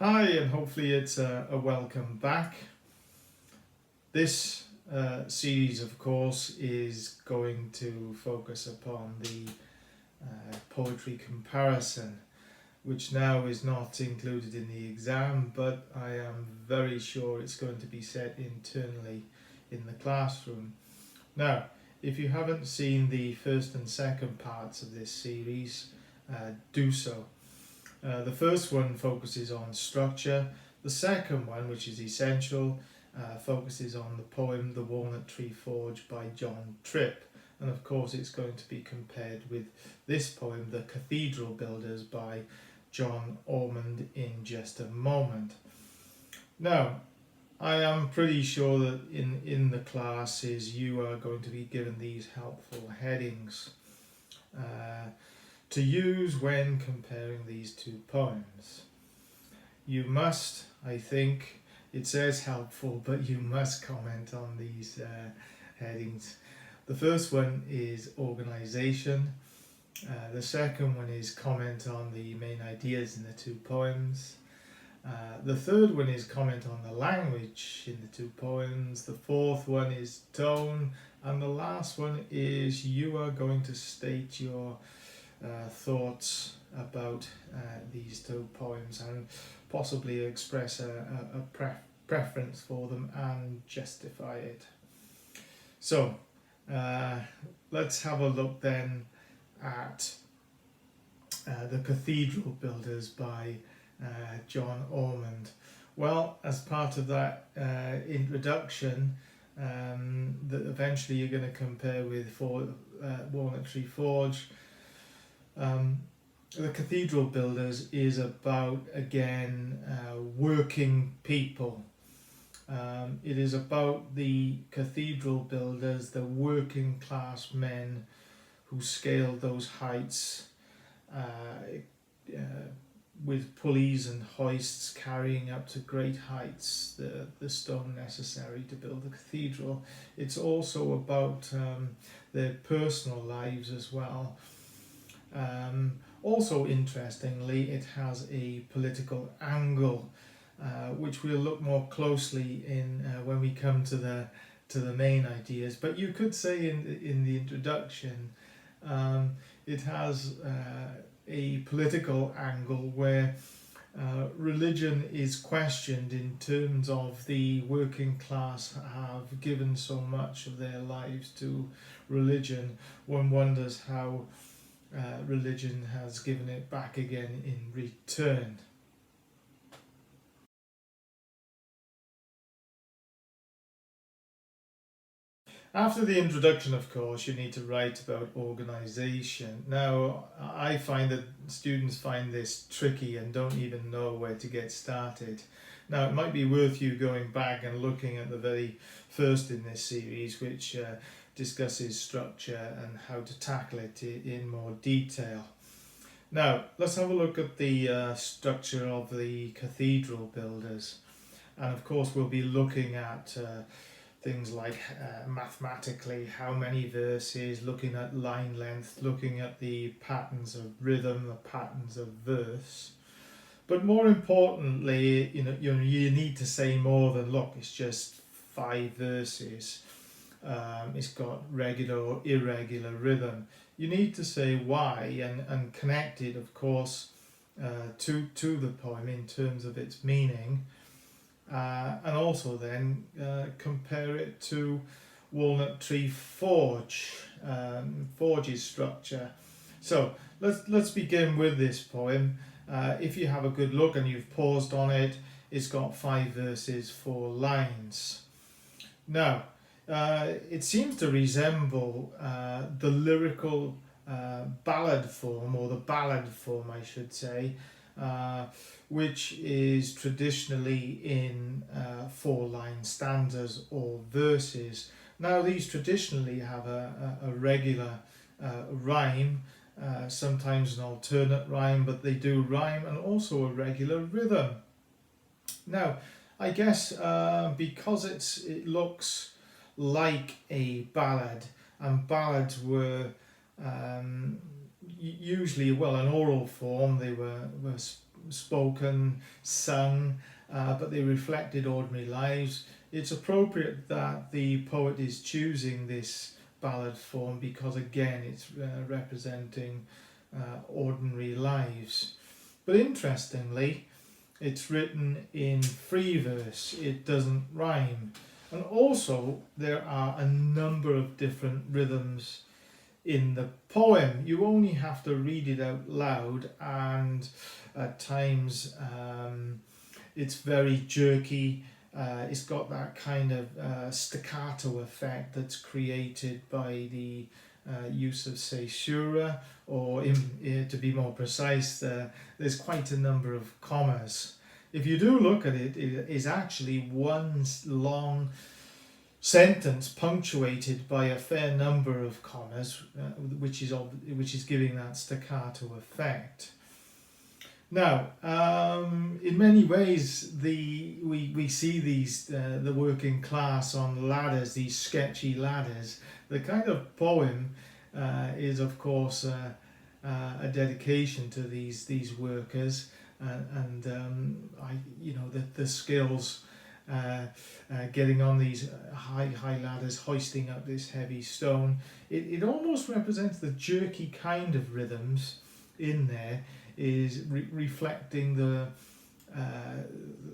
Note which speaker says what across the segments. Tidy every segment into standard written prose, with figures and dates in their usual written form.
Speaker 1: Hi, and hopefully it's a welcome back. This series, of course, is going to focus upon the poetry comparison, which now is not included in the exam, but I am very sure it's going to be set internally in the classroom. Now, if you haven't seen the first and second parts of this series, do so. The first one focuses on structure. The second one, which is essential, focuses on the poem The Walnut Tree Forge by John Tripp. And of course it's going to be compared with this poem, The Cathedral Builders by John Ormond, in just a moment. Now, I am pretty sure that in the classes you are going to be given these helpful headings to use when comparing these two poems. You must, I think, it says helpful, but you must comment on these headings. The first one is organisation. The second one is comment on the main ideas in the two poems. The third one is comment on the language in the two poems. The fourth one is tone. And the last one is you are going to state your thoughts about these two poems and possibly express a preference for them and justify it. So let's have a look then at The Cathedral Builders by John Ormond. Well, as part of that introduction, that eventually you're going to compare with Walnut Tree Forge. The Cathedral Builders is about, again, working people. It is about the cathedral builders, the working class men who scaled those heights with pulleys and hoists, carrying up to great heights the stone necessary to build the cathedral. It's also about their personal lives as well. Also interestingly, it has a political angle, which we'll look more closely in when we come to the main ideas. But you could say in the introduction, it has a political angle where religion is questioned in terms of the working class have given so much of their lives to religion. One wonders how religion has given it back again in return. After the introduction, of course, you need to write about organisation. Now, I find that students find this tricky and don't even know where to get started. Now, it might be worth you going back and looking at the very first in this series, which discusses structure and how to tackle it in more detail. Now, let's have a look at the structure of the Cathedral Builders. And of course, we'll be looking at things like mathematically how many verses, looking at line length, looking at the patterns of rhythm, the patterns of verse. But more importantly, you need to say more than, look, it's just 5 verses. It's got regular or irregular rhythm. You need to say why and connect it, of course, to the poem in terms of its meaning. And also then compare it to Walnut Tree Forge's structure. So let's begin with this poem. If you have a good look and you've paused on it, it's got 5 verses, 4 lines. Now, it seems to resemble the lyrical ballad form, or the ballad form I should say, which is traditionally in 4-line stanzas or verses. Now, these traditionally have a regular rhyme, sometimes an alternate rhyme, but they do rhyme, and also a regular rhythm. Now, I guess because it looks like a ballad, and ballads were usually, well, an oral form. They were spoken, sung, but they reflected ordinary lives. It's appropriate that the poet is choosing this ballad form because, again, it's representing ordinary lives. But interestingly, it's written in free verse, it doesn't rhyme. And also, there are a number of different rhythms in the poem. You only have to read it out loud, and at times it's very jerky. It's got that kind of staccato effect that's created by the use of caesura, or to be more precise, there's quite a number of commas. If you do look at it, it is actually one long sentence punctuated by a fair number of commas, which is giving that staccato effect. Now, in many ways, we see these the working class on ladders, these sketchy ladders. The kind of poem is, of course, a dedication to these workers, and the skills. Getting on these high ladders, hoisting up this heavy stone. It almost represents the jerky kind of rhythms in there, is reflecting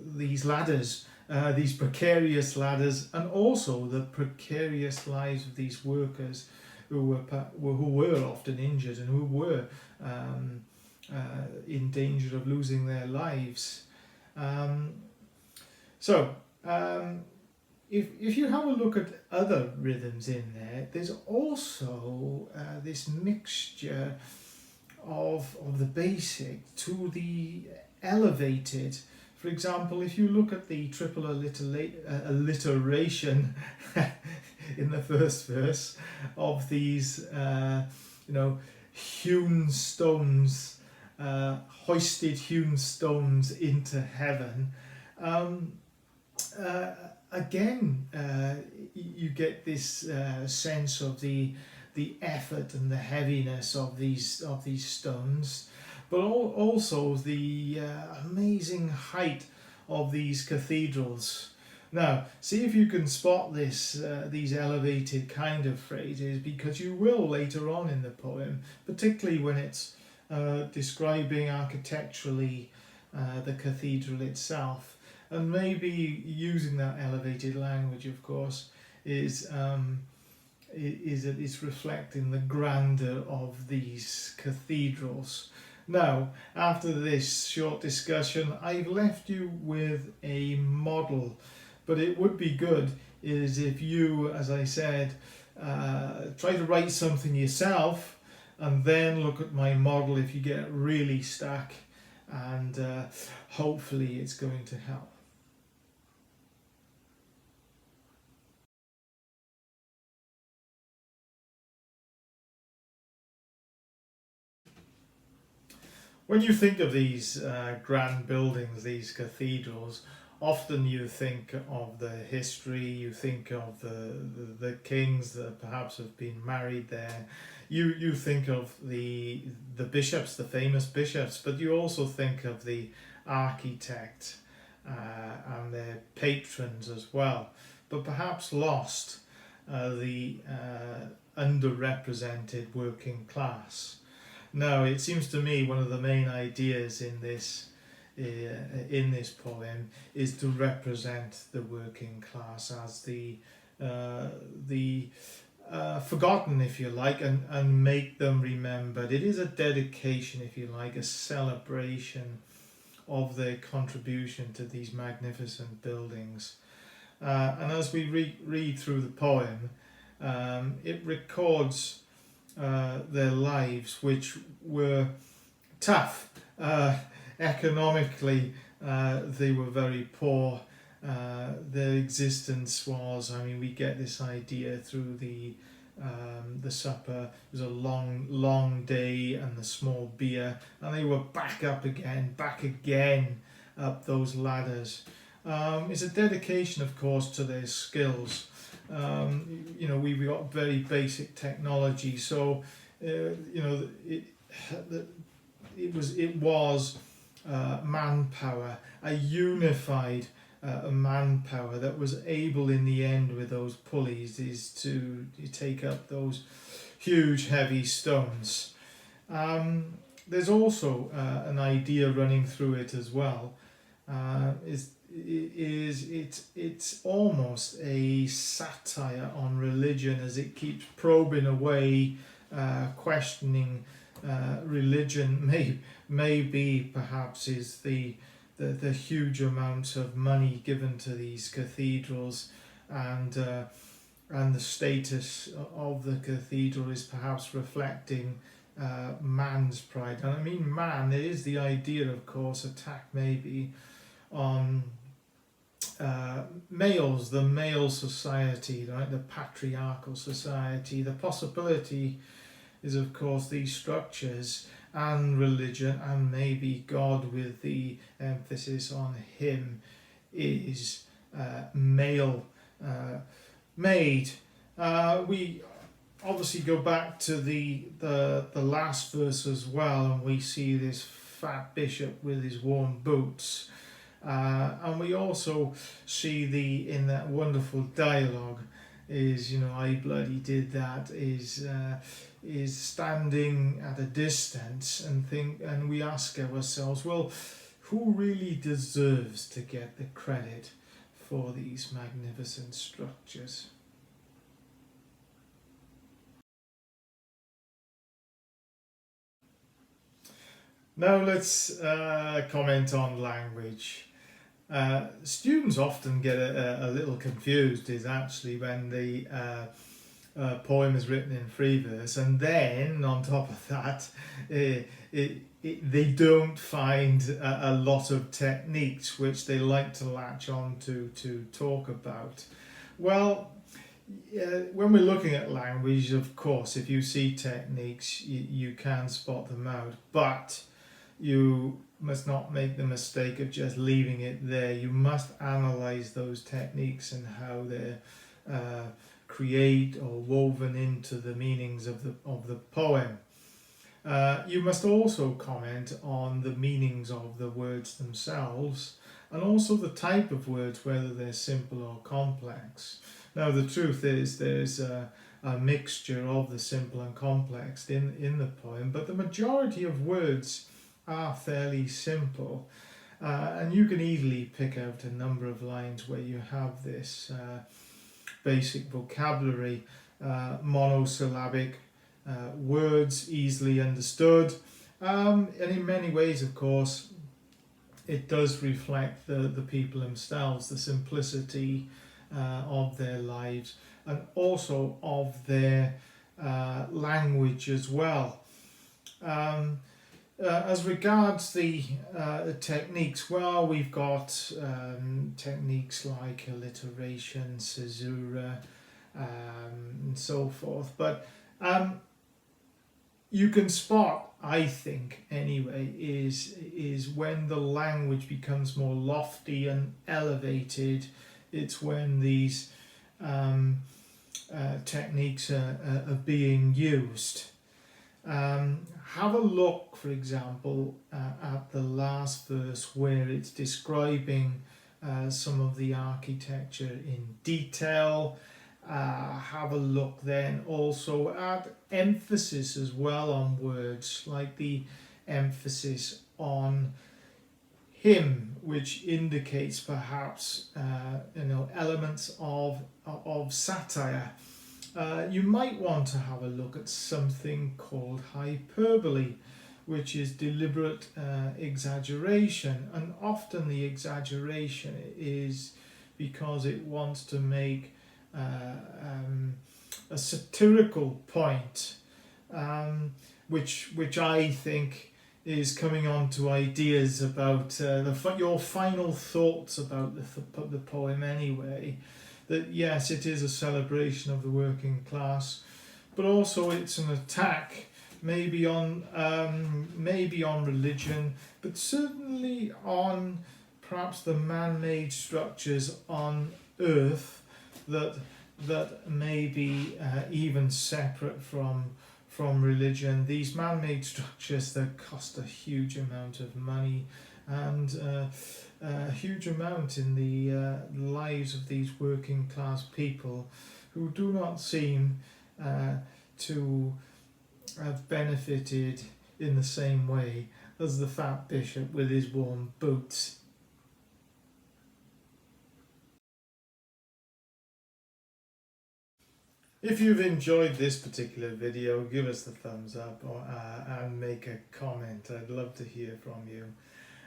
Speaker 1: these ladders, these precarious ladders, and also the precarious lives of these workers who were often injured and who were in danger of losing their lives. If you have a look at other rhythms in there, there's also this mixture of the basic to the elevated. For example, if you look at the triple alliteration in the first verse of these, hewn stones, hoisted hewn stones into heaven. Again, you get this sense of the effort and the heaviness of these stones, but also the amazing height of these cathedrals. Now, see if you can spot these elevated kind of phrases, because you will later on in the poem, particularly when it's describing architecturally the cathedral itself. And maybe using that elevated language, of course, is it's reflecting the grandeur of these cathedrals. Now, after this short discussion, I've left you with a model, but it would be good is if you, as I said, try to write something yourself, and then look at my model if you get really stuck, and hopefully it's going to help. When you think of these grand buildings, these cathedrals, often you think of the history, you think of the kings that perhaps have been married there, you think of the bishops, the famous bishops, but you also think of the architect and their patrons as well, but perhaps lost the underrepresented working class. Now, it seems to me one of the main ideas in this poem is to represent the working class as the forgotten, if you like, and make them remembered. It is a dedication, if you like, a celebration of their contribution to these magnificent buildings. And as we read through the poem, it records their lives, which were tough. Economically, they were very poor. Their existence was, we get this idea through the supper. It was a long day and the small beer, and they were back again up those ladders. It's a dedication, of course, to their skills. We've got very basic technology, so it was manpower, a unified manpower that was able in the end with those pulleys is to take up those huge heavy stones. There's also an idea running through it as well. It's almost a satire on religion as it keeps probing away, questioning religion. Maybe perhaps is the huge amount of money given to these cathedrals, and the status of the cathedral is perhaps reflecting man's pride. And I mean man, it is the idea, of course, attack maybe on males, the male society, right, the patriarchal society. The possibility is, of course, these structures and religion and maybe God, with the emphasis on him, is male made. We obviously go back to the last verse as well, and we see this fat bishop with his worn boots. And we also see in that wonderful dialogue is, I bloody did that, is standing at a distance and we ask ourselves, well, who really deserves to get the credit for these magnificent structures? Now let's comment on language. Students often get a little confused is actually when the poem is written in free verse, and then on top of that they don't find a lot of techniques which they like to latch on to talk about. Well, when we're looking at language, of course, if you see techniques, you can spot them out, but you must not make the mistake of just leaving it there. You must analyze those techniques and how they're create or woven into the meanings of the poem. You must also comment on the meanings of the words themselves, and also the type of words, whether they're simple or complex. Now, the truth is there's a mixture of the simple and complex in the poem, but the majority of words are fairly simple, and you can easily pick out a number of lines where you have this basic vocabulary, monosyllabic words, easily understood, and in many ways, of course, it does reflect the people themselves, the simplicity of their lives, and also of their language as well. As regards the techniques, well, we've got techniques like alliteration, caesura, and so forth. But you can spot, I think, anyway, is when the language becomes more lofty and elevated. It's when these techniques are being used. Have a look, for example, at the last verse where it's describing some of the architecture in detail. Have a look then also at emphasis as well on words, like the emphasis on him, which indicates perhaps elements of satire. You might want to have a look at something called hyperbole, which is deliberate exaggeration, and often the exaggeration is because it wants to make a satirical point, which I think is coming on to ideas about your final thoughts about the poem anyway. That yes, it is a celebration of the working class, but also it's an attack, maybe on religion, but certainly on perhaps the man-made structures on Earth that may be even separate from religion. These man-made structures that cost a huge amount of money and a huge amount in the lives of these working class people who do not seem to have benefited in the same way as the fat bishop with his warm boots. If you've enjoyed this particular video, give us the thumbs up and make a comment. I'd love to hear from you.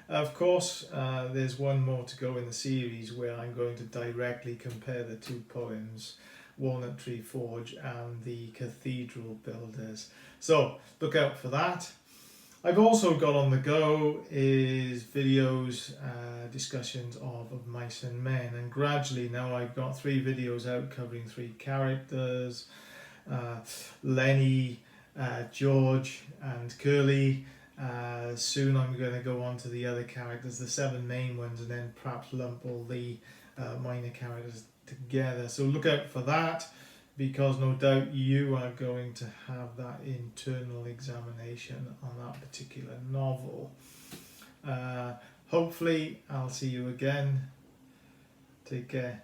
Speaker 1: Of course, there's one more to go in the series where I'm going to directly compare the two poems, Walnut Tree Forge and the Cathedral Builders. So look out for that. I've also got on the go is videos, discussions of Mice and Men, and gradually now I've got 3 videos out covering 3 characters, Lenny, George and Curly. Soon I'm going to go on to the other characters, the 7 main ones, and then perhaps lump all the minor characters together. So look out for that, because no doubt you are going to have that internal examination on that particular novel. Hopefully I'll see you again. Take care.